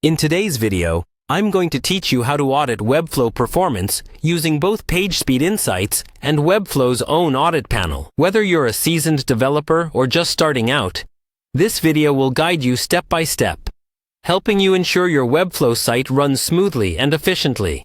In today's video, I'm going to teach you how to audit Webflow performance using both Pagespeed Insights and Webflow's own audit panel. Whether you're a seasoned developer or just starting out, this video will guide you step by step, helping you ensure your Webflow site runs smoothly and efficiently.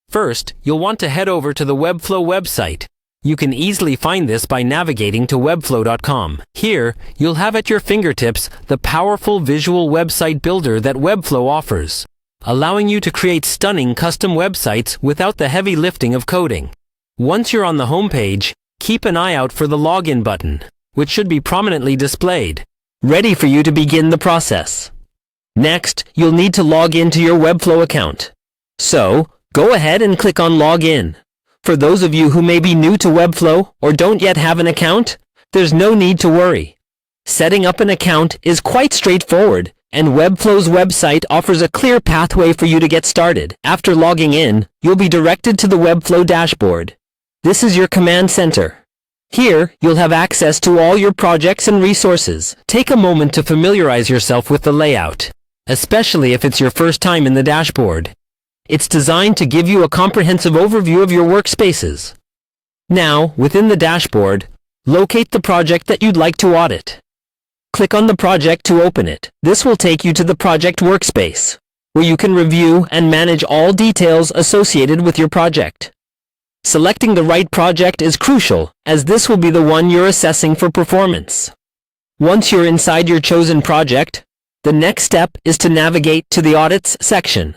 First, you'll want to head over to the Webflow website. You can easily find this by navigating to webflow.com. Here, you'll have at your fingertips the powerful visual website builder that Webflow offers, allowing you to create stunning custom websites without the heavy lifting of coding. Once you're on the home page, keep an eye out for the login button, which should be prominently displayed, ready for you to begin the process. Next, you'll need to log into your Webflow account. So, go ahead and click on Login. For those of you who may be new to Webflow or don't yet have an account, there's no need to worry. Setting up an account is quite straightforward, and Webflow's website offers a clear pathway for you to get started. After logging in, you'll be directed to the Webflow dashboard. This is your command center. Here, you'll have access to all your projects and resources. Take a moment to familiarize yourself with the layout, especially if it's your first time in the dashboard. It's designed to give you a comprehensive overview of your workspaces. Now, within the dashboard, locate the project that you'd like to audit. Click on the project to open it. This will take you to the project workspace, where you can review and manage all details associated with your project. Selecting the right project is crucial, as this will be the one you're assessing for performance. Once you're inside your chosen project, the next step is to navigate to the Audits section.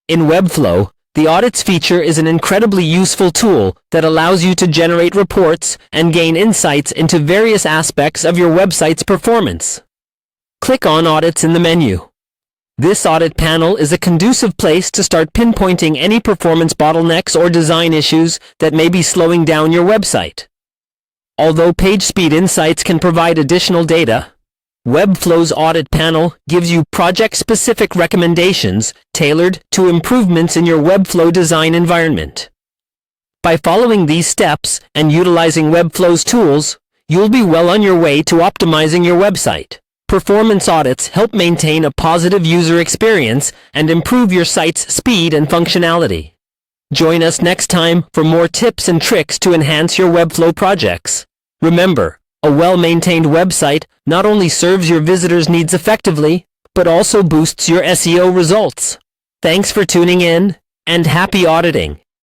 In Webflow, the Audits feature is an incredibly useful tool that allows you to generate reports and gain insights into various aspects of your website's performance. Click on Audits in the menu. This audit panel is a conducive place to start pinpointing any performance bottlenecks or design issues that may be slowing down your website. Although Pagespeed Insights can provide additional data, Webflow's audit panel gives you project-specific recommendations tailored to improvements in your Webflow design environment. By following these steps and utilizing Webflow's tools, you'll be well on your way to optimizing your website. Performance audits help maintain a positive user experience and improve your site's speed and functionality. Join us next time for more tips and tricks to enhance your Webflow projects. Remember, a well-maintained website not only serves your visitors' needs effectively, but also boosts your SEO results. Thanks for tuning in, and happy auditing!